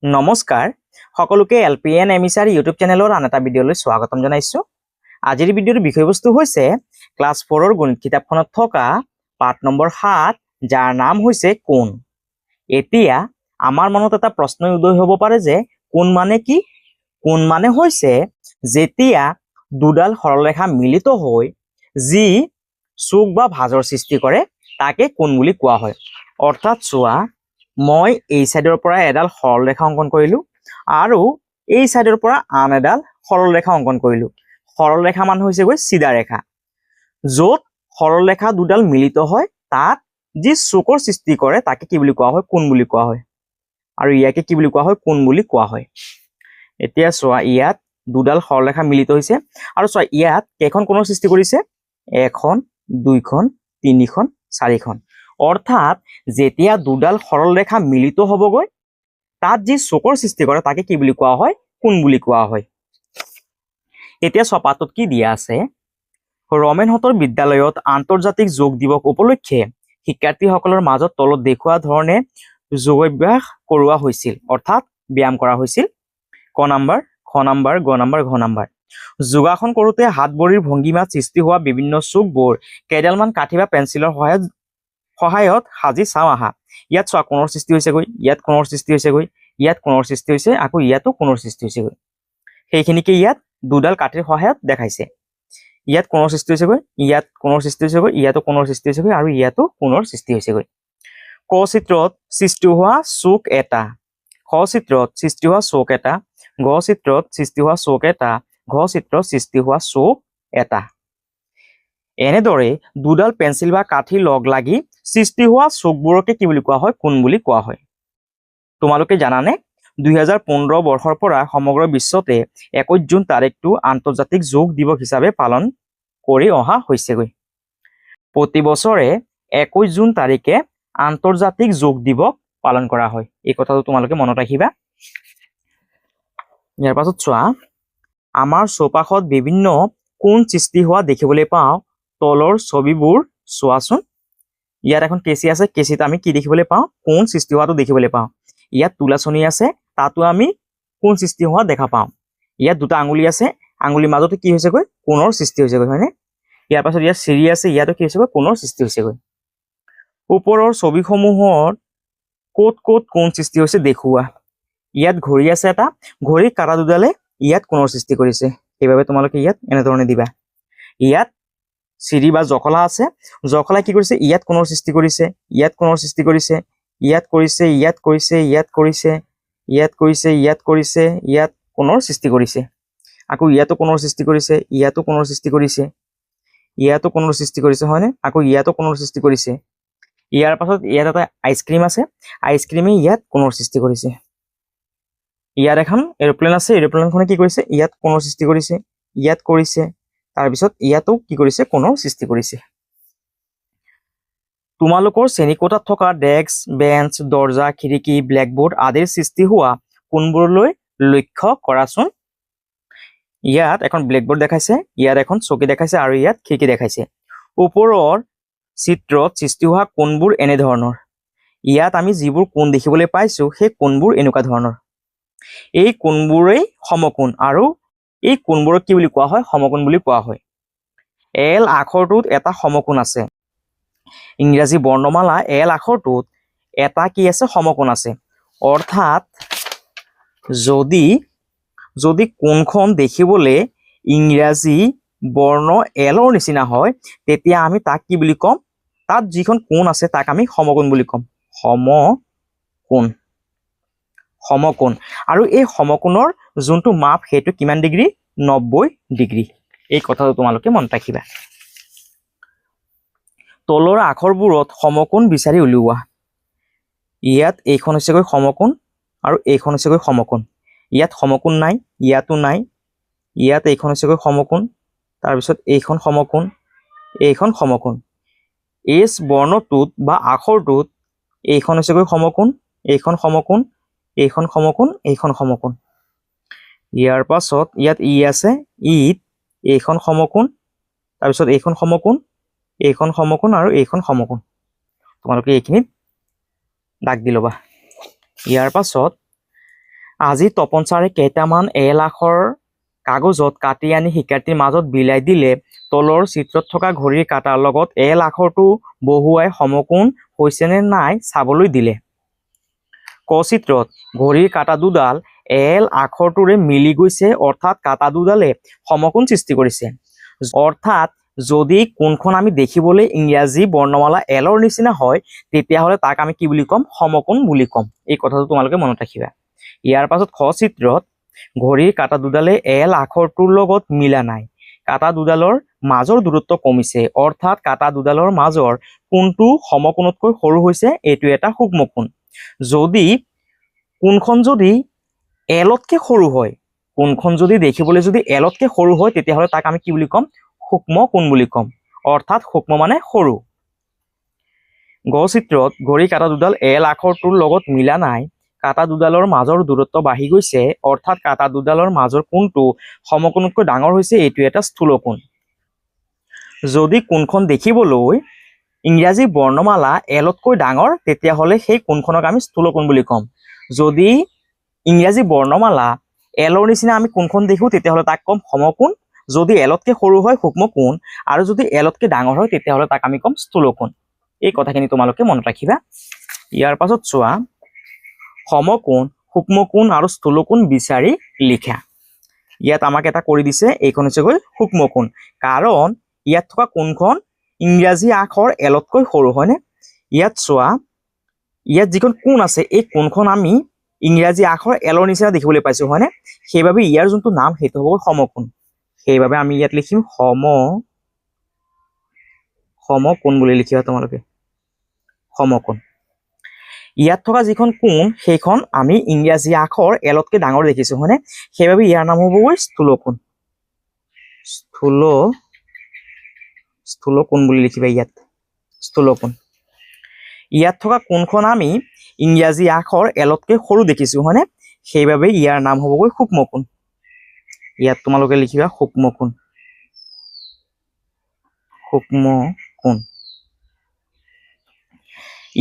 নমস্কাৰ সকলোকে এলপিএন এমিছাৰ ইউটিউব চেনেলৰ আন এটা ভিডিঅ'লৈ স্বাগতম জনাইছো। আজিৰ ভিডিঅ'ৰ বিষয়বস্তু হৈছে ক্লাছ 4ৰ গণিত কিতাপখনত থকা পাঠ নম্বৰ 7 যাৰ নাম হৈছে কোণ। এতিয়া আমাৰ মনত এটা প্ৰশ্ন উদয় হ'ব পাৰে যে কোণ মানে কি? কোণ মানে হৈছে যেতিয়া দুডাল সৰলৰেখা মিলিত হৈ যি চুক বা ভাঁজৰ সৃষ্টি কৰে তাকে কোণ বুলি কোৱা হয়। অৰ্থাৎ চোৱা, মই এই সাইডৰ পৰা এডাল সৰলৰেখা অংকন কৰিলো আৰু এই সাইডৰ পৰা আন এডাল সৰলৰেখা অংকন কৰিলো। সৰলৰেখা মান হৈছে গৈ চিধা ৰেখা। য'ত সৰলৰেখা দুডাল মিলিত হয় তাত যি চুকৰ সৃষ্টি কৰে তাকে কি বুলি কোৱা হয়? কোণ বুলি কোৱা হয়। আৰু ইয়াকে কি বুলি কোৱা হয়? কোণ বুলি কোৱা হয়। এতিয়া চোৱা, ইয়াত দুডাল সৰলৰেখা মিলিত হৈছে আৰু চোৱা ইয়াত কেইখন কোণৰ সৃষ্টি কৰিছে? এখন, দুইখন, তিনিখন, চাৰিখন। অৰ্থাৎ যেতিয়া দুডাল সৰলৰেখা মিলিত হ'বগৈ তাত যি চুকৰ সৃষ্টি কৰে তাকে কি বুলি কোৱা হয়? কোণ বুলি কোৱা হয়। এতিয়া পাঠত কি দিয়া আছে? ৰমেনহঁতৰ বিদ্যালয়ত আন্তৰ্জাতিক যোগ দিৱস উপলক্ষে শিক্ষাৰ্থীসকলৰ মাজত তলত দেখুওৱা ধৰণে যোগাভ্যাস কৰোৱা হৈছিল, অৰ্থাৎ ব্যায়াম কৰা হৈছিল। ক নম্বৰ, খ নম্বৰ, গ নম্বৰ, ঘ নম্বৰ। যোগাসন কৰোঁতে হাত ভৰিৰ ভংগীমাত সৃষ্টি হোৱা বিভিন্ন চুকবোৰ কেইডালমান কাঠি বা পেঞ্চিলৰ সহায়ত সাজি চাওঁ আহা। ইয়াত চোৱা কোণৰ সৃষ্টি হৈছেগৈ, ইয়াত কোণৰ সৃষ্টি হৈছেগৈ, ইয়াত কোণৰ সৃষ্টি হৈছে, আকৌ ইয়াতো কোণৰ সৃষ্টি হৈছেগৈ। সেইখিনিকে ইয়াত দুডাল কাঠিৰ সহায়ত দেখাইছে। ইয়াত কোণৰ সৃষ্টি হৈছেগৈ, ইয়াত কোণৰ সৃষ্টি হৈছেগৈ, ইয়াতো কোণৰ সৃষ্টি হৈছেগৈ আৰু ইয়াতো কোণৰ সৃষ্টি হৈছেগৈ। ক চিত্ৰত সৃষ্টি হোৱা চুক এটা, খ চিত্ৰত সৃষ্টি হোৱা চুক এটা, গ চিত্ৰত সৃষ্টি হোৱা চুক এটা, ঘ চিত্ৰত সৃষ্টি হোৱা চুক এটা। এনেদৰে দুডাল পেঞ্চিল বা কাঠি লগ লাগি সৃষ্টি হোৱা চুকবোৰকে কি বুলি কোৱা হয়? কোণ বুলি কোৱা হয়। তোমালোকে জানানে 2015 বৰ্ষৰ পৰা সমগ্ৰ বিশ্বতে 21 জুন তাৰিখটো আন্তৰ্জাতিক যোগ দিৱস হিচাপে পালন কৰি অহা হৈছেগৈ। প্ৰতি বছৰে 21 জুন তাৰিখে আন্তৰ্জাতিক যোগ দিৱস পালন কৰা হয়। এই কথাটো তোমালোকে মনত ৰাখিবা। ইয়াৰ পাছত চোৱা, আমাৰ চৌপাশত বিভিন্ন কোণ সৃষ্টি হোৱা দেখিবলৈ পাওঁ। তলৰ ছবিবোৰ চোৱাচোন। ইয়াত এখন কেঁচি আছে, কেঁচিত আমি কি দেখিবলৈ পাওঁ? কোণ সৃষ্টি হোৱাটো দেখিবলৈ পাওঁ। ইয়াত তুলাচনী আছে, তাতো আমি কোণ সৃষ্টি হোৱা দেখা পাওঁ। ইয়াত দুটা আঙুলি আছে, আঙুলিৰ মাজতে কি হৈছেগৈ? কোণৰ সৃষ্টি হৈছেগৈ, হয়নে? ইয়াৰ পাছত ইয়াত চিৰি আছে, ইয়াতো কি হৈছেগৈ? কোণৰ সৃষ্টি হৈছেগৈ। ওপৰৰ ছবিসমূহৰ ক'ত ক'ত কোণ সৃষ্টি হৈছে দেখুওৱা। ইয়াত ঘড়ী আছে এটা, ঘড়ীৰ কাঁটা দুডালে ইয়াত কোণৰ সৃষ্টি কৰিছে, সেইবাবে তোমালোকে ইয়াত এনেধৰণে দিবা। ইয়াত চিৰি বা জখলা আছে, জখলাই কি কৰিছে? ইয়াত কোণৰ সৃষ্টি কৰিছে, ইয়াত কোণৰ সৃষ্টি কৰিছে, ইয়াত কৰিছে, ইয়াত কৰিছে, ইয়াত কৰিছে, ইয়াত কৰিছে, ইয়াত কৰিছে, ইয়াত কোণৰ সৃষ্টি কৰিছে। আকৌ ইয়াতো কোণৰ সৃষ্টি কৰিছে, ইয়াতো কোণৰ সৃষ্টি কৰিছে, ইয়াতো কোণৰ সৃষ্টি কৰিছে, হয়নে? আকৌ ইয়াতো কোণৰ সৃষ্টি কৰিছে। ইয়াৰ পাছত ইয়াত এটা আইচক্ৰীম আছে, আইচক্ৰীমে ইয়াত কোণৰ সৃষ্টি কৰিছে। ইয়াত এখন এৰোপ্লেন আছে, এৰোপ্লেনখনে কি কৰিছে? ইয়াত কোণৰ সৃষ্টি কৰিছে, ইয়াত কৰিছে, তাৰপিছত ইয়াতো কি কৰিছে? কোণৰ সৃষ্টি কৰিছে। তোমালোকৰ শ্ৰেণীকোঠাত থকা ডেস্ক, বেঞ্চ, দৰ্জা, খিৰিকী, ব্লেকবোৰ্ড আদিৰ সৃষ্টি হোৱা কোণবোৰলৈ লক্ষ্য কৰাচোন। ইয়াত এখন ব্লেকবোৰ্ড দেখাইছে, ইয়াত এখন চকী দেখাইছে আৰু ইয়াত খিৰিকী দেখাইছে। ওপৰৰ চিত্ৰত সৃষ্টি হোৱা কোণবোৰ এনেধৰণৰ। ইয়াত আমি যিবোৰ কোণ দেখিবলৈ পাইছো সেই কোণবোৰ এনেকুৱা ধৰণৰ। এই কোণবোৰেই সমকোণ আৰু এই কোণবোৰক কি বুলি কোৱা হয়? সমকোণ বুলি কোৱা হয়। এল আখৰটোত এটা সমকোণ আছে। ইংৰাজী বৰ্ণমালা এল আখৰটোত এটা কি আছে? সমকোণ আছে। অৰ্থাৎ যদি কোণখন দেখিবলৈ ইংৰাজী বৰ্ণ এলৰ নিচিনা হয় তেতিয়া আমি তাক কি বুলি ক'ম? তাত যিখন কোণ আছে তাক আমি সমকোণ বুলি ক'ম। সমকোণ। আৰু এই সমকোণৰ যোনটো মাপ সেইটো কিমান ডিগ্ৰী? 90 ডিগ্ৰী। এই কথাটো তোমালোকে মনত ৰাখিবা। তলৰ আখৰবোৰত সমকোণ বিচাৰি উলিওৱা। ইয়াত এইখন হৈছেগৈ সমকোণ আৰু এইখন হৈছেগৈ সমকোণ। ইয়াত সমকোণ নাই, ইয়াতো নাই। ইয়াত এইখন হৈছেগৈ সমকোণ, তাৰপিছত এইখন সমকোণ, এইখন সমকোণ। এছ বৰ্ণটোত বা আখৰটোত এইখন হৈছেগৈ সমকোণ, এইখন সমকোণ, এইখন সমকোণ, এইখন সমকোণ। ইয়াৰ পাছত ইয়াত ই আছে, ইত এইখন সমকোণ, তাৰপিছত এইখন সমকোণ, এইখন সমকোণ আৰু এইখন সমকোণ। তোমালোকে এইখিনিত দাগ দি ল'বা। ইয়াৰ পাছত আজি তপন ছাৰে কেইটামান এল আখৰ কাগজত কাটি আনি শিক্ষাৰ্থীৰ মাজত বিলাই দিলে তলৰ চিত্ৰত থকা ঘড়ীৰ কাটাৰ লগত এল আখৰটো বহুৱাই সমকোণ হৈছেনে নাই চাবলৈ দিলে। ক চিত্ৰত ঘড়ীৰ কাটা দুডাল এল আখৰটোৰে মিলি গৈছে, অৰ্থাৎ কাটা দুডালে সমকোণ সৃষ্টি কৰিছে। অৰ্থাৎ যদি কোণখন আমি দেখিবলৈ ইংৰাজী বৰ্ণমালা এলৰ নিচিনা হয় তেতিয়াহ'লে তাক আমি কি বুলি ক'ম? সমকোণ বুলি ক'ম। এই কথাটো তোমালোকে মনত ৰাখিবা। ইয়াৰ পাছত খ চিত্ৰত ঘড়ীৰ কাটা দুডালে এল আখৰটোৰ লগত মিলা নাই, কাটা দুডালৰ মাজৰ দূৰত্ব কমিছে, অৰ্থাৎ কাটা দুডালৰ মাজৰ কোণটো সমকোণতকৈ সৰু হৈছে, এইটো এটা সূক্ষ্ম কোণ। যদি কোণখন যদি এলতকে সৰু হয়, কোণখন যদি দেখিবলৈ যদি এলতকে সৰু হয় তেতিয়াহ'লে তাক আমি কি বুলি ক'ম? সূক্ষ্ম কোণ বুলি ক'ম, অৰ্থাৎ সূক্ষ্ম মানে সৰু। গ চিত্ৰত ঘড়ীৰ কাটা দুডাল এল আখৰটোৰ লগত মিলা নাই, কাটা দুডালৰ মাজৰ দূৰত্ব বাঢ়ি গৈছে, অৰ্থাৎ কাটা দুডালৰ মাজৰ কোণটো সমকোণতকৈ ডাঙৰ হৈছে, এইটো এটা স্থূল কোণ। যদি কোণখন দেখিবলৈ ইংৰাজী বৰ্ণমালা এলতকৈ ডাঙৰ তেতিয়াহ'লে সেই কোণখনক আমি স্থূল কোণ বুলি ক'ম। যদি ইংৰাজী বৰ্ণমালা এলৰ নিচিনা আমি কোণখন দেখো তেতিয়াহ'লে তাক ক'ম সমকোণ। যদি এলতকে সৰু হয় সূক্ষ্ম কোণ, আৰু যদি এলতকে ডাঙৰ হয় তেতিয়াহ'লে তাক আমি ক'ম স্থূল কোণ। এই কথাখিনি তোমালোকে মনত ৰাখিবা। ইয়াৰ পাছত চোৱা, সমকোণ, সূক্ষ্ম কোণ আৰু স্থূল কোণ বিচাৰি লিখা। ইয়াত আমাক এটা কৰি দিছে, এইখন হৈছে গৈ সূক্ষ্ম কোণ, কাৰণ ইয়াত থকা কোণখন ইংৰাজী আখৰ এলতকৈ সৰু, হয়নে? ইয়াত চোৱা, ইয়াত যিখন কোণ আছে এই কোণখন আমি ইংৰাজী আখৰ এলৰ নিচিনা দেখিবলৈ পাইছো, হয়নে? সেইবাবে ইয়াৰ যোনটো নাম সেইটো হ'ব সমকোণ। সেইবাবে আমি ইয়াত লিখিম সমকোণ বুলি লিখিবা তোমালোকে, সমকোণ। ইয়াত থকা যিখন কোণ সেইখন আমি ইংৰাজী আখৰ এলতকে ডাঙৰ দেখিছো, হয়নে? সেইবাবে ইয়াৰ নাম হ'বগৈ স্থূল কোণ। স্থূল কোণ বুলি লিখিবা ইয়াত, স্থূল কোণ। ইয়াত থকা কোণখন আমি ইংৰাজী আখৰ এলতকে সৰু দেখিছো, হয়নে? সেইবাবে ইয়াৰ নাম হ'বগৈ সূক্ষ্ম কোণ। ইয়াত তোমালোকে লিখিবা সূক্ষ্ম কোণ, সূক্ষ্ম কোণ।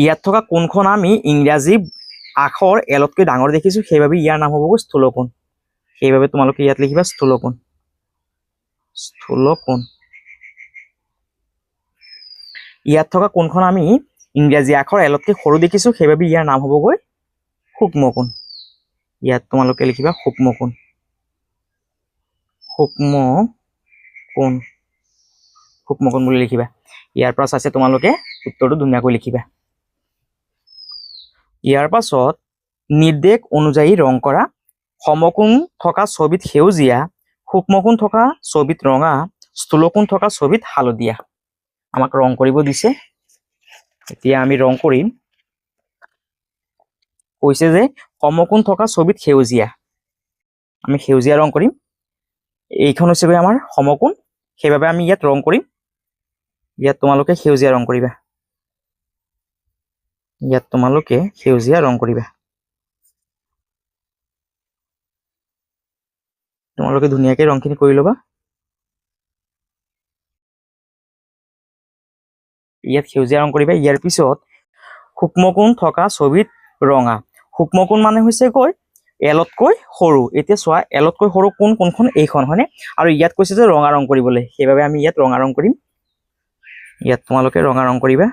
ইয়াত থকা কোণখন আমি ইংৰাজী আখৰ এলতকৈ ডাঙৰ দেখিছো, সেইবাবে ইয়াৰ নাম হ'বগৈ স্থূল কোণ। সেইবাবে তোমালোকে ইয়াত লিখিবা স্থূল কোণ, স্থূল কোণ। ইয়াত থকা কোণখন আমি ইংৰাজী আখৰ এলতকৈ সৰু দেখিছো, সেইবাবে ইয়াৰ নাম হ'বগৈ সূক্ষ্ম কোণ। ইয়াত তোমালোকে লিখিবা সূক্ষ্ম কোণ, সূক্ষ্ম কোণ, সূক্ষ্ম কোণ বুলি লিখিবা। ইয়াৰ পৰা চাইছে তোমালোকে উত্তৰটো ধুনীয়াকৈ লিখিবা। ইয়াৰ পাছত নিৰ্দেশ অনুযায়ী ৰং কৰা। সমকোণ থকা ছবিত সেউজীয়া, সূক্ষ্মকোণ থকা ছবিত ৰঙা, স্থূলকোণ থকা ছবিত হালধীয়া। আমাক ৰং কৰিব দিছে, এতিয়া আমি ৰং কৰিম। কৈছে যে সমকোণ থকা ছবিত সেউজীয়া, আমি সেউজীয়া ৰং কৰিম। এইখন হৈছে গৈ আমাৰ সমকোণ, সেইবাবে আমি ইয়াত ৰং কৰিম। ইয়াত তোমালোকে সেউজীয়া ৰং কৰিবা, ইয়াত তোমালোকে সেউজীয়া ৰং কৰিবা। তোমালোকে ধুনীয়াকৈ ৰংখিনি কৰি ল'বা। ইয়াত সেউজীয়া ৰং কৰিবা। ইয়াৰ পিছত সূক্ষ্মকোণ থকা ছবিত ৰঙা। সূক্ষ্মকোণ মানে হৈছে গৈ এলতকৈ সৰু। এতিয়া চোৱা, এলতকৈ সৰু কোণখন এইখন, হয়নে? আৰু ইয়াত কৈছে যে ৰঙা ৰং কৰিবলৈ, সেইবাবে আমি ইয়াত ৰঙা ৰং কৰিম। ইয়াত তোমালোকে ৰঙা ৰং কৰিবা।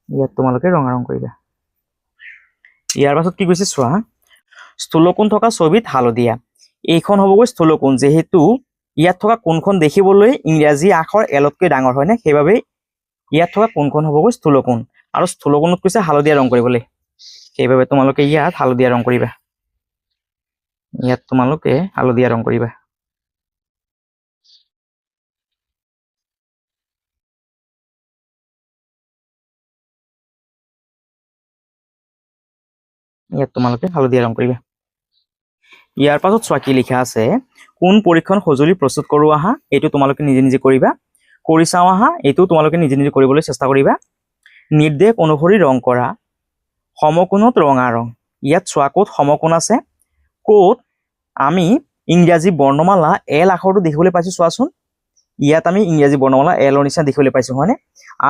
ইয়াত তোমালোকে ৰঙা ৰং কৰিবা। ইয়াৰ পাছত কি কৈছে চোৱা, স্থূলকোণ থকা ছবিত হালধীয়া। এইখন হ'বগৈ স্থূলকোণ, যিহেতু ইয়াত থকা কোণখন দেখিবলৈ ইংৰাজী আখৰ এলতকৈ ডাঙৰ, হয়নে? সেইবাবে ইয়াত থকা কোণখন হ'বগৈ স্থূলকোণ, আৰু স্থূলকোণত কৈছে হালধীয়া ৰং কৰিবলৈ, সেইবাবে তোমালোকে ইয়াত হালধীয়া ৰং কৰিবা। ইয়াত তোমালোকে হালধীয়া ৰং কৰিবা। ইয়াত তোমালোকে হালধীয়া ৰং কৰিবা। ইয়াৰ পাছত চোৱা কি লিখা আছে, কোন পৰীক্ষণ সঁজুলি প্ৰস্তুত কৰোঁ আহা। এইটো তোমালোকে নিজে নিজে কৰিবা। কৰি চাওঁ আহা, এইটো তোমালোকে নিজে নিজে কৰিবলৈ চেষ্টা কৰিবা। নিৰ্দেশ অনুসৰি ৰং কৰা। সমকোণত ৰঙা ৰং। ইয়াত চোৱা ক'ত সমকোণ আছে, ক'ত আমি ইংৰাজী বৰ্ণমালা এল আখৰটো দেখিবলৈ পাইছোঁ চোৱাচোন। ইয়াত আমি ইংৰাজী বৰ্ণমালা এলৰ নিচিনা দেখিবলৈ পাইছোঁ হয়নে?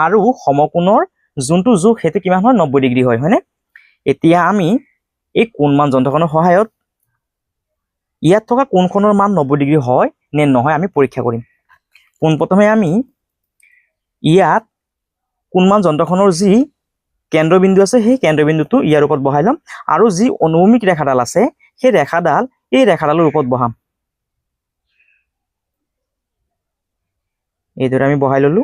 আৰু সমকোণৰ যোনটো জোখ সেইটো কিমান হয় 90 ডিগ্ৰী হয় হয়নে? এতিয়া আমি এই কোণমান যন্ত্ৰখনৰ সহায়ত ইয়াত থকা কোণখনৰ মান 90 ডিগ্ৰী হয় নে নহয় আমি পৰীক্ষা কৰিম। পোনপ্ৰথমে আমি ইয়াত কোণমান যন্ত্ৰখনৰ যি কেন্দ্ৰবিন্দু আছে সেই কেন্দ্ৰবিন্দুটো ইয়াৰ ওপৰত বহাই ল'ম আৰু যি অনুভূমিক ৰেখাডাল আছে সেই ৰেখাডাল এই ৰেখাডালৰ ওপৰত বহাম। এইদৰে আমি বহাই ল'লো।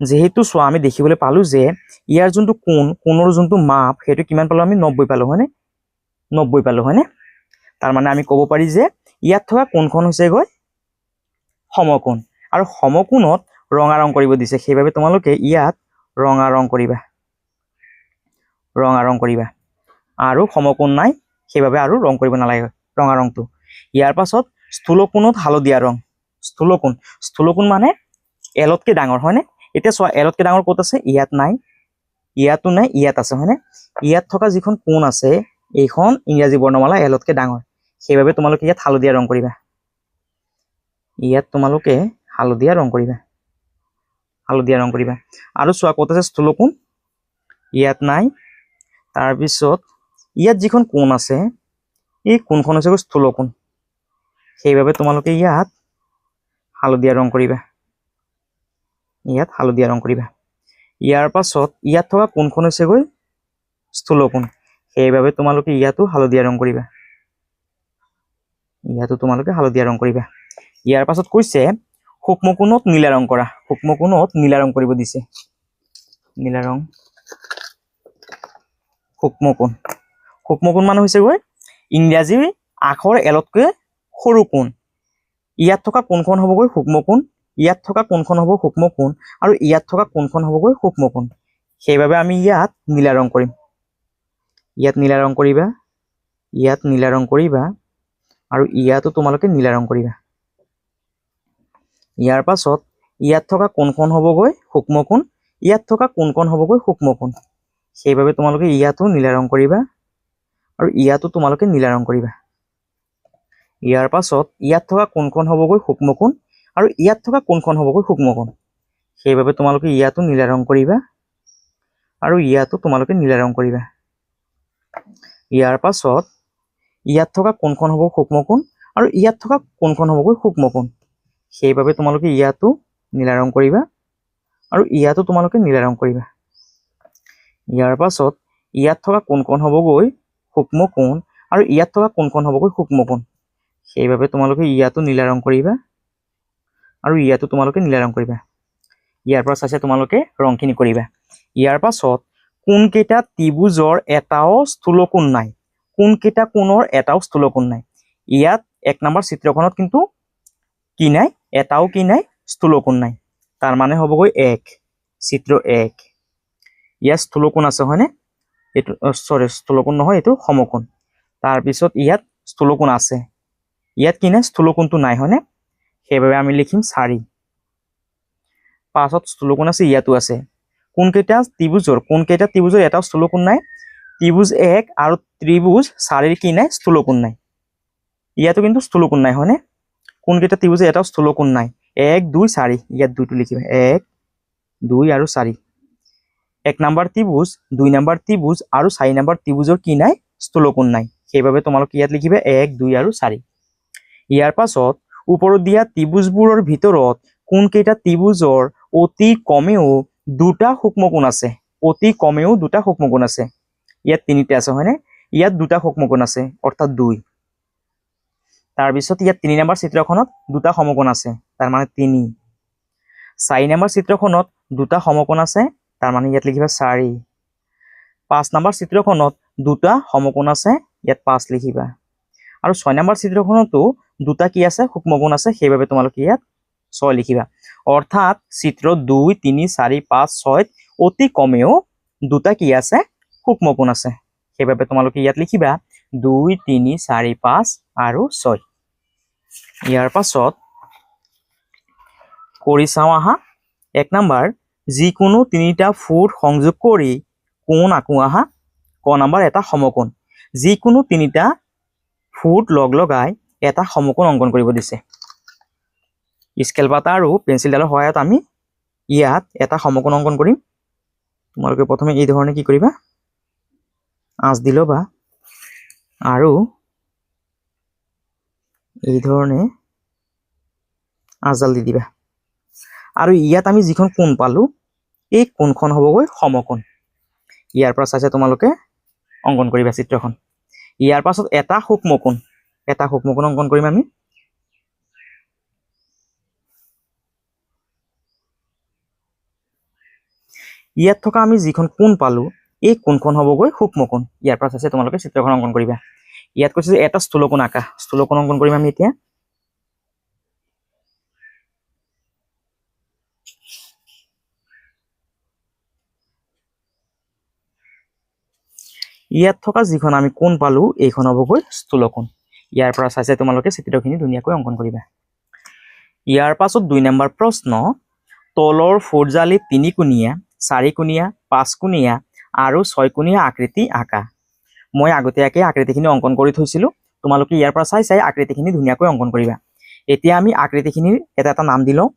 যেহেতু চোৱা আমি দেখিবলৈ পালো যে ইয়াৰ যোনটো কোণৰ যোনটো মাপ সেইটো কিমান পালো আমি 90 পালো হয়নে? 90 পালো হয়নে? তাৰ মানে আমি ক'ব পাৰি যে ইয়াত থকা কোণখন হৈছে গৈ সমকোণ আৰু সমকোণত ৰঙা ৰং কৰিব দিছে, সেইবাবে তোমালোকে ইয়াত ৰঙা ৰং কৰিবা, ৰঙা ৰং কৰিবা। আৰু সমকোণ নাই সেইবাবে আৰু ৰং কৰিব নালাগে ৰঙা ৰংটো। ইয়াৰ পাছত স্থূলকোণত হালধীয়া ৰং। স্থূলকোণ মানে এলতকৈ ডাঙৰ হয়নে? এতিয়া চোৱা এলতকৈ ডাঙৰ ক'ত আছে? ইয়াত নাই, ইয়াতো নাই, ইয়াত আছে হয়নে? ইয়াত থকা যিখন কোণ আছে এইখন ইংৰাজী বৰ্ণমালা এলতকৈ ডাঙৰ, সেইবাবে তোমালোকে ইয়াত হালধীয়া ৰং কৰিবা। ইয়াত তোমালোকে হালধীয়া ৰং কৰিবা, হালধীয়া ৰং কৰিবা। আৰু চোৱা ক'ত আছে স্থূলকোণ? ইয়াত নাই। তাৰপিছত ইয়াত যিখন কোণ আছে এই কোণখন হৈছে স্থূলকোণ, সেইবাবে তোমালোকে ইয়াত হালধীয়া ৰং কৰিবা, ইয়াত হালধীয়া ৰং কৰিবা। ইয়াৰ পাছত ইয়াত থকা কোণখন হৈছে গৈ স্থূলকোণ, সেইবাবে তোমালোকে ইয়াতো হালধীয়া ৰং কৰিবা, ইয়াতো তোমালোকে হালধীয়া ৰং কৰিবা। ইয়াৰ পাছত কৈছে সূক্ষ্মকোণত নীলা ৰং কৰা। সূক্ষ্মকোণত নীলা ৰং কৰিব দিছে, নীলা ৰং। সূক্ষ্মকোণ, সূক্ষ্মকোণ মানে হৈছে গৈ ইংৰাজী আখৰ এলতকৈ সৰু কোণ। ইয়াত থকা কোণখন হ'বগৈ সূক্ষ্মকোণ, ইয়াত থকা কোণখন হ'ব সূক্ষ্মকোণ আৰু ইয়াত থকা কোণখন হ'বগৈ সূক্ষ্মকোণ, সেইবাবে আমি ইয়াত নীলা ৰং কৰিম। ইয়াত নীলা ৰং কৰিবা, ইয়াত নীলা ৰং কৰিবা আৰু ইয়াতো তোমালোকে নীলা ৰং কৰিবা। ইয়াৰ পাছত ইয়াত থকা কোণখন হ'বগৈ সূক্ষ্মকোণ, ইয়াত থকা কোণখন হ'বগৈ সূক্ষ্মকোণ, সেইবাবে তোমালোকে ইয়াতো নীলা ৰং কৰিবা আৰু ইয়াতো তোমালোকে নীলা ৰং কৰিবা। ইয়াৰ পাছত ইয়াত থকা কোণখন হ'বগৈ সূক্ষ্মকোণ আৰু ইয়াত থকা কোণখন হ'বগৈ সূক্ষ্মকোণ, সেইবাবে তোমালোকে ইয়াতো নীলা ৰং কৰিবা আৰু ইয়াতো তোমালোকে নীলা ৰং কৰিবা। ইয়াৰ পাছত ইয়াত থকা কোণখন হ'ব সূক্ষ্মকোণ আৰু ইয়াত থকা কোণখন হ'বগৈ সূক্ষ্মকোণ, সেইবাবে তোমালোকে ইয়াতো নীলা ৰং কৰিবা আৰু ইয়াতো তোমালোকে নীলা ৰং কৰিবা। ইয়াৰ পাছত ইয়াত থকা কোণখন হ'বগৈ সূক্ষ্মকোণ আৰু ইয়াত থকা কোণখন হ'বগৈ সূক্ষ্মকোণ, সেইবাবে তোমালোকে ইয়াতো নীলা ৰং কৰিবা আৰু ইয়াতো তোমালোকে নীলা ৰং কৰিবা। ইয়াৰ পৰা চাইছে তোমালোকে ৰংখিনি কৰিবা। ইয়াৰ পাছত কোনকেইটা ত্ৰিভুজৰ এটাও স্থূলকোণ নাই। কোনকেইটা কোণৰ এটাও স্থূলকোণ নাই। ইয়াত 1 নম্বৰ চিত্ৰখনত কিন্তু কি নাই? এটাও কি নাই? স্থূলকোণ নাই। তাৰ মানে হ'বগৈ 1, চিত্ৰ 1। ইয়াত স্থূলকোণ আছে হয়নে? এইটো স্থূলকোণ নহয়, এইটো সমকোণ। তাৰপিছত ইয়াত স্থূলকোণ আছে, ইয়াত কি নাই? স্থূলকোণটো নাই হয়নে? সেইবাবে আমি লিখিম 4। পাছত স্থূলকোণ আছে, ইয়াতো আছে। কোনকেইটা ত্ৰিভুজৰ এটাও স্থূলকোণ নাই? ত্ৰিভুজ 1 আৰু ত্ৰিভুজ 4ৰ কি নাই? স্থূলকোণ নাই। ইয়াতো কিন্তু স্থূলকোণ নাই হয়নে? কোনকেইটা ত্ৰিভুজৰ এটাও স্থূলকোণ নাই? 1, 2, 4। ইয়াত 2টো লিখিবা, 1, 2 আৰু 4। 1 নম্বৰ ত্ৰিভুজ, 2 নম্বৰ ত্ৰিভুজ আৰু 4 নম্বৰ ত্ৰিভুজৰ কি নাই? স্থূলকোণ নাই। সেইবাবে তোমালোকে ইয়াত লিখিবা 1, 2 আৰু 4। ইয়াৰ পাছত ওপৰত দিয়া ত্ৰিভুজবোৰৰ ভিতৰত কোনকেইটা ত্ৰিভুজৰ অতি কমেও 2টা সূক্ষ্মকোণ আছে? অতি কমেও 2টা সূক্ষ্মকোণ আছে। ইয়াত 3টা আছে হয়নে? ইয়াত 2টা সূক্ষ্মকোণ আছে অৰ্থাৎ 2। তাৰপিছত ইয়াত 3 নম্বৰ চিত্ৰখনত 2টা সমকোণ আছে, তাৰ মানে 3। 4 নম্বৰ চিত্ৰখনত 2টা সমকোণ আছে, তাৰ মানে ইয়াত লিখিবা 4। 5 নম্বৰ চিত্ৰখনত 2টা সমকোণ আছে, ইয়াত 5 লিখিবা। আৰু 6 নম্বৰ চিত্ৰখনতো 2টা কি আছে? সূক্ষ্মকোণ আছে, সেইবাবে তোমালোকে ইয়াত 6 লিখিবা। অৰ্থাৎ চিত্ৰ 2, 3, 4, 5, 6 অতি কমেও 2টা কি আছে? সূক্ষ্মকোণ আছে, সেইবাবে তোমালোকে ইয়াত লিখিবা 2, 3, 4, 5 আৰু 6। ইয়াৰ পাছত কৰি চাওঁ আহা। 1 নম্বৰ যিকোনো তিনিটা ফুট সংযোগ কৰি কোণ আঁকো আহা। ক নম্বৰ এটা সমকোণ। যিকোনো তিনিটা ফুট লগ লগাই এটা সমকোণ অংকন কৰিব দিছে। স্কেল পাতা আৰু পেঞ্চিলডালৰ সহায়ত আমি ইয়াত এটা সমকোণ অংকন কৰিম। তোমালোকে প্ৰথমে এই ধৰণে কি কৰিবা, আঁচ দি ল'বা আৰু এই ধৰণে আঁচডাল দি দিবা। আৰু ইয়াত আমি যিখন কোণ পালো এই কোণখন হ'বগৈ সমকোণ। ইয়াৰ পৰা চাইছে তোমালোকে অংকন কৰিবা চিত্ৰখন। ইয়াৰ পাছত এটা সূক্ষ্মকোণ অংকন কৰিম আমি। ইয়াত থকা আমি যিখন কোণ পালো এই কোণখন হ'বগৈ সূক্ষ্মকোণ। ইয়াৰ পৰা চাইছে তোমালোকে চিত্ৰখন অংকন কৰিবা। ইয়াত কৈছে যে এটা স্থূলকোণ আঁকা। স্থূলকোণ অংকন কৰিম আমি এতিয়া। ইয়াত থকা যিখন আমি কোণ পালো এইখন হ'বগৈ স্থূলকোণ। ইয়াৰ পৰা চাইছে তোমালোকে চিত্ৰখিনি ধুনীয়াকৈ অংকন কৰিবা। ইয়াৰ পাছত 2 নম্বৰ প্ৰশ্ন, তলৰ ফুটজালিত 3-কোণীয়া, 4-কোণীয়া, 5-কোণীয়া আৰু 6-কোণীয়া আকৃতি আঁকা। মই আগতীয়াকৈ আকৃতিখিনি অংকন কৰি থৈছিলোঁ। তোমালোকে ইয়াৰ পৰা চাই আকৃতিখিনি ধুনীয়াকৈ অংকন কৰিবা। এতিয়া আমি আকৃতিখিনিৰ এটা এটা নাম দি লওঁ।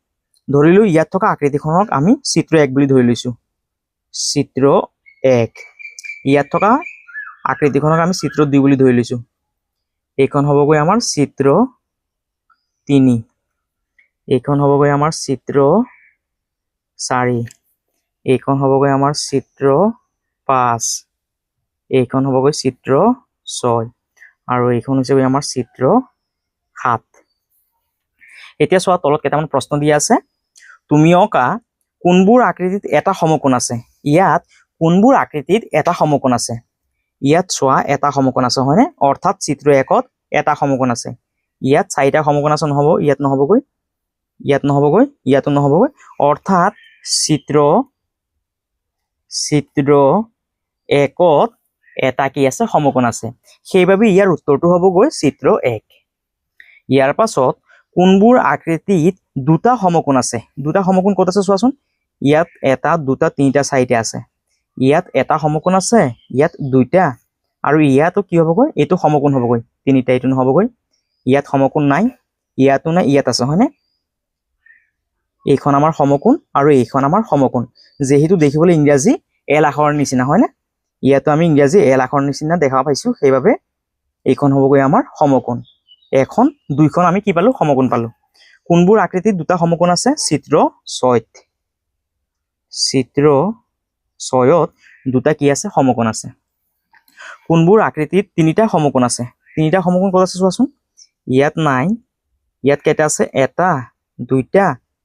ধৰিলোঁ ইয়াত থকা আকৃতিখনক আমি চিত্ৰ 1 বুলি ধৰি লৈছোঁ। চিত্ৰ 1। ইয়াত থকা আকৃতিখনক আমি চিত্ৰ 2 বুলি ধৰি লৈছোঁ। এইখন হ'বগৈ আমাৰ চিত্ৰ 3। এইখন হ'বগৈ আমাৰ চিত্ৰ 4। এইখন হ'বগৈ আমাৰ চিত্ৰ 5। এইখন হ'বগৈ চিত্ৰ 6 আৰু এইখন হৈছে আমাৰ চিত্ৰ 7। এতিয়া চোৱা, তলত কেইটামান প্ৰশ্ন দিয়া আছে। তুমি অঁকা কোনবোৰ আকৃতিত এটা সমকোণ আছে? ইয়াত কোনবোৰ আকৃতিত এটা সমকোণ আছে? ইয়াত চোৱা এটা সমকোণ আছে হয়নে? অৰ্থাৎ চিত্ৰ 1ত এটা সমকোণ আছে। ইয়াত 4টা সমকোণ আছে, নহ'ব, ইয়াত নহ'বগৈ, ইয়াত নহ'বগৈ, ইয়াতো নহ'বগৈ। অৰ্থাৎ চিত্ৰ 1ত এটা কি আছে? সমকোণ আছে। সেইবাবে ইয়াৰ উত্তৰটো হ'বগৈ চিত্ৰ 1। ইয়াৰ পাছত কোনবোৰ আকৃতিত দুটা সমকোণ আছে? দুটা সমকোণ ক'ত আছে চোৱাচোন। ইয়াত 1, 2, 3, 4টা আছে। ইয়াত এটা সমকোণ আছে, ইয়াত 2টা, আৰু ইয়াতো কি হ'বগৈ? এইটো সমকোণ হ'বগৈ 3টা, এইটো নহ'বগৈ। ইয়াত সমকোণ নাই, ইয়াতো নাই, ইয়াত আছে হয়নে? এইখন আমাৰ সমকোণ আৰু এইখন আমাৰ সমকোণ। যেহেতু দেখিবলৈ ইংৰাজী এল আখৰৰ নিচিনা হয়নে? ইয়াতো আমি ইংৰাজী এল আখৰৰ নিচিনা দেখা পাইছোঁ, সেইবাবে এইখন হ'বগৈ আমাৰ সমকোণ। এখন 2খন আমি কি পালো? সমকোণ পালো। কোনবোৰ আকৃতিত দুটা সমকোণ আছে? চিত্ৰ 6ত। চিত্ৰ 6ত দুটা কি আছে? সমকোণ আছে। কোনবোৰ আকৃতিত 3টা সমকোণ আছে? 3টা সমকোণ ক'ত আছে চোৱাচোন। ইয়াত নাই, ইয়াত কেইটা আছে? 1, 2,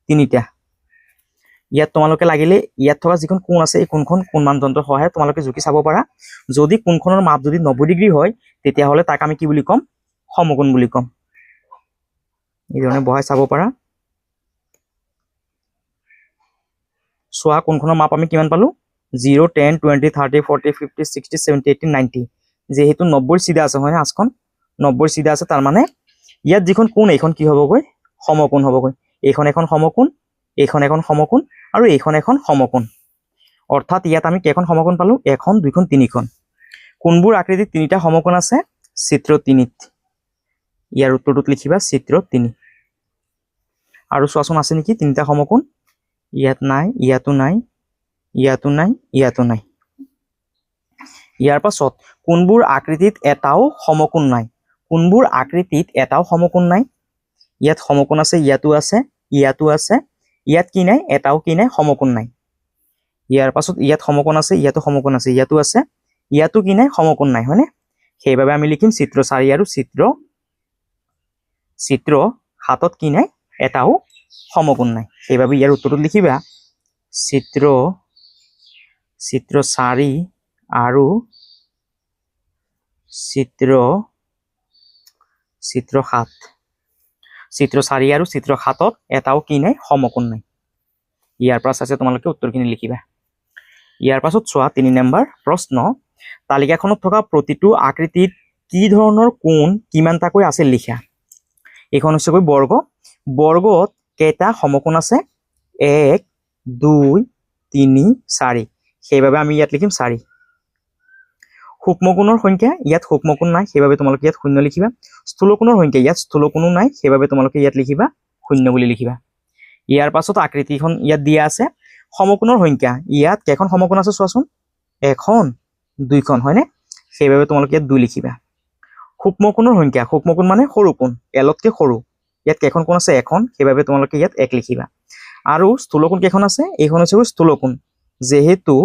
3টা। ইয়াত তোমালোকে লাগিলে ইয়াত থকা যিখন কোণ আছে এই কোণখন কোণ মানদণ্ডৰ সহায়ত তোমালোকে জুখি চাব পাৰা। যদি কোণখনৰ মাপ যদি 90 ডিগ্ৰী হয় তেতিয়াহ'লে তাক আমি কি বুলি ক'ম? সমকোণ বুলি ক'ম। এই ধৰণে বহাই চাব পাৰা। চোৱা কোণখনৰ মাপ আমি কিমান পালো? 0, 10, 20, 30, 40, 50, 60, 70, 80, 90। যেহেতু 90 চিধা আছে হয়নে? আঁচখন 90 চিধা আছে, তাৰমানে ইয়াত যিখন কোণ এইখন কি হ'বগৈ? সমকোণ হ'বগৈ। এইখন এখন সমকোণ, এইখন এখন সমকোণ আৰু এইখন এখন সমকোণ। অৰ্থাৎ ইয়াত আমি কেইখন সমকোণ পালো? 1, 2, 3খন। কোনবোৰ আকৃতিত 3টা সমকোণ আছে? চিত্ৰ 3ত। ইয়াৰ উত্তৰটোত লিখিবা চিত্ৰ 3। আৰু চোৱাচোন আছে নেকি 3টা সমকোণ? ইয়াত নাই, ইয়াতো নাই, ইয়াতো নাই, ইয়াতো নাই। ইয়াৰ পাছত কোনবোৰ আকৃতিত এটাও সমকোণ নাই? কোনবোৰ আকৃতিত এটাও সমকোণ নাই? ইয়াত সমকোণ আছে, ইয়াতো আছে, ইয়াতো আছে, ইয়াত কি নাই? এটাও কি নাই? সমকোণ নাই। ইয়াৰ পাছত ইয়াত সমকোণ আছে, ইয়াতো সমকোণ আছে, ইয়াতো আছে, ইয়াতো কি নাই? সমকোণ নাই হয়নে? সেইবাবে আমি লিখিম চিত্ৰ 4 আৰু চিত্ৰ 7ত কি নাই? এটাও সমকোণ নাই। সেইবাবে ইয়াৰ উত্তৰটোত লিখিবা চিত্ৰ 4 আৰু চিত্ৰ 7। চিত্ৰ 4 আৰু চিত্ৰ 7ত এটাও কি নাই? সমকোণ নাই। ইয়াৰ পৰা চাইছে তোমালোকে উত্তৰখিনি লিখিবা। ইয়াৰ পাছত চোৱা 3 নম্বৰ প্ৰশ্ন, তালিকাখনত থকা প্ৰতিটো আকৃতিত কি ধৰণৰ কোণ কিমানটাকৈ আছে লিখা। এইখন হৈছেগৈ বৰ্গ। বৰ্গত কেইটা সমকোণ আছে? 1, 2, তিনি 4 সেইভাবে আমি ইয়াত লিখিম 4 সূক্ষ্মকোণৰ সংখ্যা ইয়াত সূক্ষ্মকোণ নাই সেইভাবে তোমালোকে ইয়াত 0 লিখিবা স্থূলকোণৰ সংখ্যা ইয়াত স্থূলকোণো নাই সেইভাবে তোমালোকে ইয়াত লিখিবা 0 বুলি লিখিবা ইয়াৰ পাছত আকৃতিখন ইয়াত দিয়া আছে সমকোণৰ সংখ্যা ইয়াত কেইখন সমকোণ আছে চোৱাচোন এখন দুইখন হয়নে সেইভাবে তোমালোকে ইয়াত 2 লিখিবা সূক্ষ্মকোণৰ সংখ্যা সূক্ষ্মকোণ মানে সৰু কোণ এলতকৈ সৰু ইয়াত কেইখন কোণ আছে এখন সেইভাবে তোমালোকে ইয়াত 1 লিখিবা আৰু স্থূলকোণ কেইখন আছে এইখন হৈছে স্থূলকোণ যেহেতু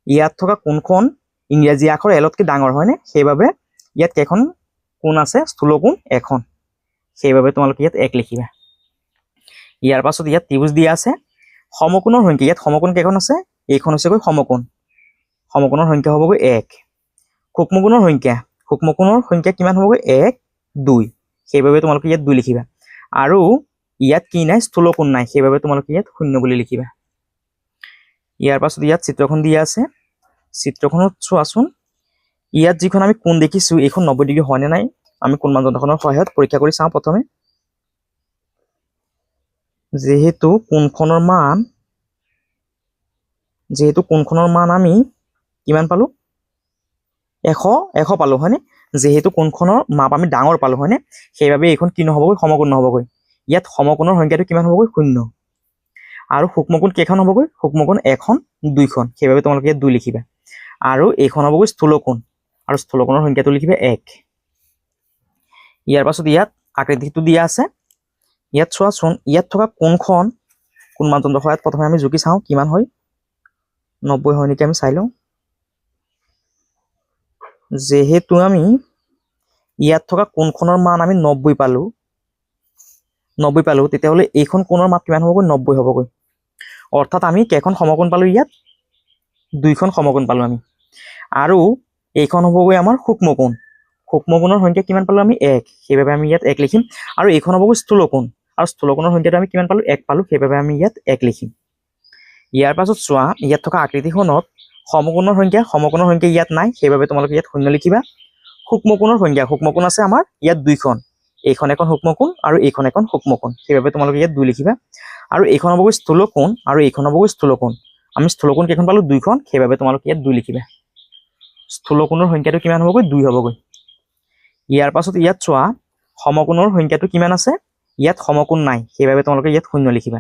ইয়াত থকা কোণখন ইংৰাজী আখৰ এলতকৈ ডাঙৰ হয়নে সেইভাবে ইয়াত কেইখন কোণ আছে স্থূলকোণ এখন সেইভাবে তোমালোকে ইয়াত 1 লিখিবা ইয়াৰ পাছত ইয়াত ত্ৰিভুজ দিয়া আছে সমকোণৰ সংখ্যা ইয়াত সমকোণ কেইখন আছে এইখন হৈছে সমকোণ সমকোণৰ সংখ্যা হ'বগৈ 1 সূক্ষ্মকোণৰ সংখ্যা কিমান হ'বগৈ 1 2 সেইভাবে তোমালোকে ইয়াত 2 লিখিবা আৰু ইয়াত কি নাই স্থূলকোণ নাই সেইভাবে তোমালোকে ইয়াত 0 বুলি লিখিবা ইয়াৰ পাছত ইয়াত চিত্ৰখন দিয়া আছে চিত্ৰখনত চোৱাচোন ইয়াত যিখন আমি কোণ দেখিছো এইখন 90 ডিগ্ৰী হয় নে নাই আমি কোণ মানদণ্ডখনৰ সহায়ত পৰীক্ষা কৰি চাওঁ প্ৰথমে যেহেতু কোণখনৰ মান আমি কিমান পালো 100 পালো হয়নে যেহেতু কোণখনৰ মাপ আমি ডাঙৰ পালো হয়নে সেইভাবে এইখন কি নহবগৈ সমকোণ নহবগৈ ইয়াত সমকোণৰ সংখ্যাটো কিমান হ'বগৈ 0 আৰু সূক্ষ্মকোণ কেইখন হ'বগৈ সূক্ষ্মকোণ এখন দুইখন সেইভাবে তোমালোকে ইয়াত 2 লিখিবা আৰু এইখন হ'বগৈ স্থূলকোণ আৰু স্থূলকোণৰ সংখ্যাটো লিখিবা 1 ইয়াৰ পাছত ইয়াত আকৃতিটো দিয়া আছে ইয়াত চোৱাচোন ইয়াত থকা কোণখন কোণ মানদণ্ডৰ সহায়ত প্ৰথমে আমি জুকি চাওঁ কিমান হয় 90 হয় নেকি আমি চাই লওঁ যেহেতু আমি ইয়াত থকা কোণখনৰ মান আমি 90 পালো তেতিয়াহ'লে এইখন কোণৰ মাপ কিমান হ'বগৈ 90 হ'বগৈ অৰ্থাৎ আমি কেইখন সমকোণ পালো ইয়াত দুইখন সমকোণ পালো আমি আৰু এইখন হ'বগৈ আমাৰ সূক্ষ্মকোণৰ সংখ্যা কিমান পালো আমি 1 সেইভাবে আমি ইয়াত 1 লিখিম আৰু এইখন হ'বগৈ স্থূলকোণ আৰু স্থূলকোণৰ সংখ্যাটো আমি কিমান পালো 1 পালো সেইভাবে আমি ইয়াত 1 লিখিম ইয়াৰ পাছত চোৱা ইয়াত থকা আকৃতিখনত সমকোণৰ সংখ্যা ইয়াত নাই সেইভাবে তোমালোকে ইয়াত 0 লিখিবা সূক্ষ্মকোণৰ সংখ্যা সূক্ষ্মকোণ আছে আমাৰ ইয়াত দুইখন এইখন এখন সূক্ষ্মকোণ আৰু এইখন এখন সূক্ষ্মকোণ সেইভাবে তোমালোকে ইয়াত 2 লিখিবা আৰু এইখন হ'বগৈ স্থূলকোণ আৰু এইখন হ'বগৈ স্থূলকোণ আমি স্থূলকোণ কেইখন পালো দুইখন সেইভাবে তোমালোকে ইয়াত 2 লিখিবা স্থূলকোণৰ সংখ্যাটো কিমান হ'বগৈ 2 হ'বগৈ ইয়াৰ পাছত ইয়াত চোৱা সমকোণৰ সংখ্যাটো কিমান আছে ইয়াত সমকোণ নাই সেইভাবে তোমালোকে ইয়াত 0 লিখিবা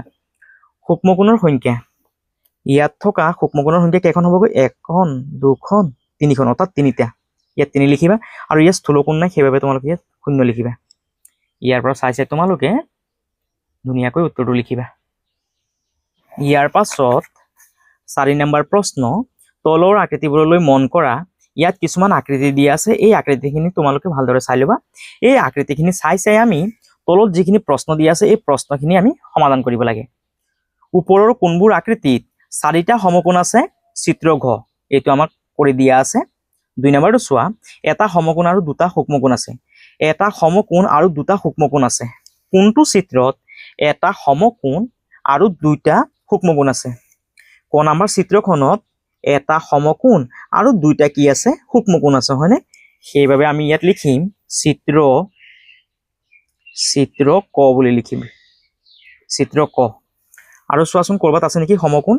সূক্ষ্মকোণৰ সংখ্যা ইয়াত থকা সূক্ষ্মকোণৰ সংখ্যা কেইখন হ'বগৈ এখন দুখন তিনিখন অৰ্থাৎ তিনিটা ইয়াত 3 লিখিবা আৰু ইয়াত স্থূলকোণ নাই সেইভাবে তোমালোকে ইয়াত 0 লিখিবা ইয়াৰ পৰা চাই তোমালোকে ধুনীয়াকৈ উত্তৰটো লিখিবা ইয়াৰ পাছত 4 নম্বৰ প্ৰশ্ন তলৰ আকৃতিবোৰলৈ মন কৰা ইয়াত কিছুমান আকৃতি দিয়া আছে এই আকৃতিখিনি তোমালোকে ভালদৰে চাই ল'বা এই আকৃতিখিনি চাই আমি তলত যিখিনি প্ৰশ্ন দিয়া আছে এই প্ৰশ্নখিনি আমি সমাধান কৰিব লাগে ওপৰৰ কোনবোৰ আকৃতিত 4টা সমকোণ আছে চিত্ৰ ঘ এইটো আমাক কৰি দিয়া আছে 2 নম্বৰটো চোৱা এটা সমকোণ আৰু দুটা সূক্ষ্মকোণ আছে এটা সমকোণ আৰু দুটা সূক্ষ্মকোণ আছে কোনটো চিত্ৰত এটা সমকোণ আৰু দুটা সূক্ষ্মকোণ আছে ক নম্বৰ চিত্ৰখনত এটা সমকোণ আৰু দুটা কি আছে সূক্ষ্মকোণ আছে হয়নে সেইভাবে আমি ইয়াত লিখিম চিত্ৰ ক বুলি লিখিম চিত্ৰ ক আৰু চোৱাচোন কৰবাত আছে নেকি সমকোণ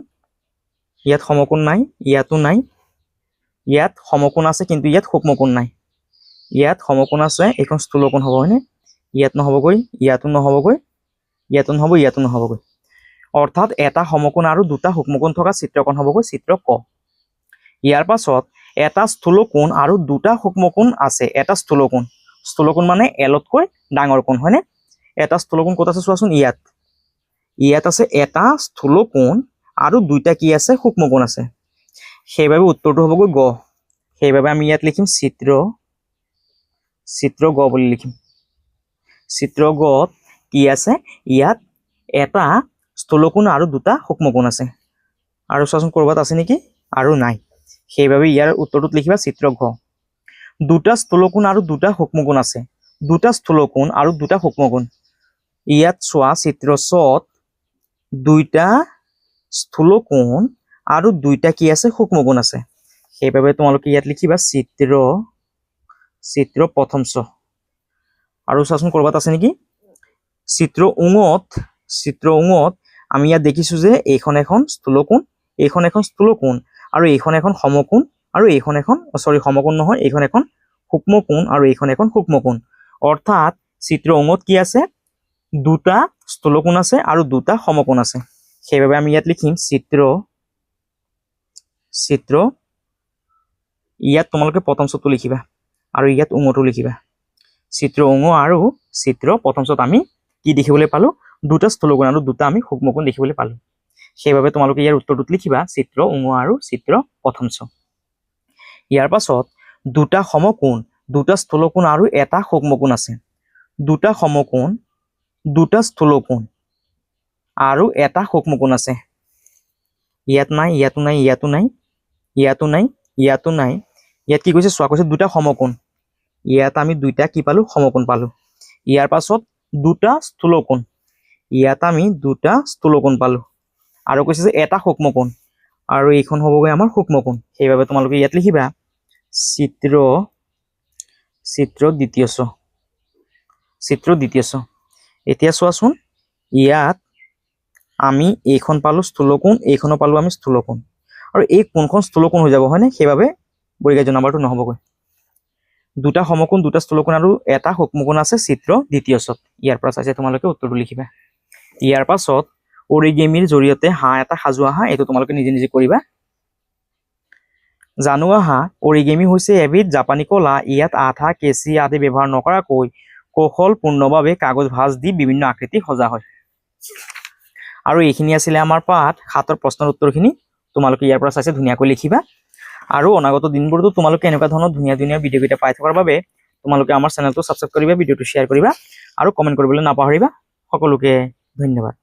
ইয়াত সমকোণ নাই ইয়াতো নাই ইয়াত সমকোণ আছে কিন্তু ইয়াত সূক্ষ্মকোণ নাই ইয়াত সমকোণ আছে এইখন স্থূলকোণ হ'ব হয়নে ইয়াত নহবগৈ ইয়াতো নহবগৈ ইয়াতো নহব ইয়াতো নহবগৈ অৰ্থাৎ এটা সমকোণ আৰু দুটা সূক্ষ্মকোণ থকা চিত্ৰকোণ হ'বগৈ চিত্ৰ ক ইয়াৰ পাছত এটা স্থূলকোণ আৰু দুটা সূক্ষ্মকোণ আছে এটা স্থূলকোণ মানে এলতকৈ ডাঙৰ কোণ হয়নে এটা স্থূলকোণ ক'ত আছে চোৱাচোন ইয়াত আছে এটা স্থূলকোণ আৰু দুইটা কি আছে সূক্ষ্মকোণ আছে সেইভাবে উত্তৰটো হ'বগৈ গ সেইভাবে আমি ইয়াত লিখিম চিত্ৰ গ বুলি লিখিম চিত্ৰ গত কি আছে ইয়াত এটা স্থূলকোণ আৰু দুটা সূক্ষ্মকোণ আছে আৰু চোৱাচোন কৰবাত আছে নেকি আৰু নাই সেইভাবে ইয়াৰ উত্তৰটোত লিখিবা চিত্ৰ ঘ দুটা স্থূলকোণ আৰু দুটা সূক্ষ্মকোণ আছে দুটা স্থূলকোণ আৰু দুটা সূক্ষ্মকোণ ইয়াত চোৱা চিত্ৰ চত দুইটা স্থূলকোণ আৰু দুইটা কি আছে সূক্ষ্মকোণ আছে সেইভাবে তোমালোকে ইয়াত লিখিবা চিত্ৰ প্ৰথম চ আৰু চোৱাচোন কৰবাত আছে নেকি চিত্ৰ উঙত আমি ইয়াত দেখিছো যে এইখন এখন স্থূলকোণ এইখন এখন স্থূলকোণ আৰু এইখন এখন সমকোণ আৰু এইখন এখন সমকোণ নহয়, এইখন এখন সূক্ষ্মকোণ আৰু এইখন এখন সূক্ষ্মকোণ। অৰ্থাৎ চিত্ৰ অঙত কি আছে, দুটা স্থূলকোণ আছে আৰু দুটা সমকোণ আছে। সেইবাবে আমি ইয়াত লিখিম চিত্ৰ ইয়াত তোমালোকে প্ৰথম ছোটো লিখিবা আৰু ইয়াত অঙটো লিখিবা। চিত্ৰ অঙ আৰু চিত্ৰ প্ৰথম ছোট আমি কি দেখিবলৈ পালো, দুটা স্থূলকোণ আৰু দুটা আমি সূক্ষ্মকোণ দেখিবলৈ পালো। সেইবাবে তোমালোকে ইয়াৰ উত্তৰটোত লিখিবা চিত্ৰ অঙ আৰু চিত্ৰ প্ৰথম ছ। ইয়াৰ পাছত দুটা সমকোণ, দুটা স্থূলকোণ আৰু এটা সূক্ষ্মকোণ আছে। দুটা সমকোণ, দুটা স্থূলকোণ আৰু এটা সূক্ষ্মকোণ আছে। ইয়াত নাই, ইয়াতো নাই, ইয়াতো নাই, ইয়াতো নাই, ইয়াতো নাই। ইয়াত কি কৈছে চোৱা, কৈছে দুটা সমকোণ। ইয়াত আমি দুইটা কি পালো, সমকোণ পালো। ইয়াৰ পাছত দুটা স্থূলকোণ, ইয়াত আমি দুটা স্থূলকোণ পালো আৰু কৈছে যে এটা সূক্ষ্মকোণ আৰু এইখন হ'বগৈ আমাৰ সূক্ষ্মকোণ। সেইবাবে তোমালোকে ইয়াত লিখিবা চিত্ৰ দ্বিতীয় ছ। চিত্ৰ দ্বিতীয় ছ। এতিয়া চোৱাচোন, ইয়াত আমি এইখন পালো স্থূলকোণ, এইখনো পালো আমি স্থূলকোণ আৰু এই কোণখন স্থূলকোণ হৈ যাব হয়নে? সেইবাবে বৰ্গীয় নম্বৰটো নহ'বগৈ। দুটা সমকোণ, দুটা স্থূলকোণ আৰু এটা সূক্ষ্মকোণ আছে চিত্ৰ দ্বিতীয় ছত। ইয়াৰ পৰা চাইছে তোমালোকে উত্তৰটো লিখিবা। ইয়াৰ পাছত অৰিগেমিৰ জৰিয়তে হাঁহ এটা সাজোৱা আহা, এইটো তোমালোকে নিজে নিজে কৰিবা। জানো আহা, অৰিগেমি হৈছে এবিধ জাপানী কলা। ইয়াত আঠা, কেঁচি আদি ব্যৱহাৰ নকৰাকৈ কৌশলপূৰ্ণভাৱে কাগজ ভাঁজ দি বিভিন্ন আকৃতি সজা হয়। আৰু এইখিনি আছিলে আমাৰ পাঠ 7ৰ প্ৰশ্নৰ উত্তৰখিনি। তোমালোকে ইয়াৰ পৰা চাইছে ধুনীয়াকৈ লিখিবা আৰু অনাগত দিনবোৰতো তোমালোকে এনেকুৱা ধৰণৰ ধুনীয়া ধুনীয়া ভিডিঅ'কেইটা পাই থকাৰ বাবে তোমালোকে আমাৰ চেনেলটো ছাবস্ক্ৰাইব কৰিবা, ভিডিঅ'টো শ্বেয়াৰ কৰিবা আৰু কমেণ্ট কৰিবলৈ নাপাহৰিবা। সকলোকে ধন্যবাদ।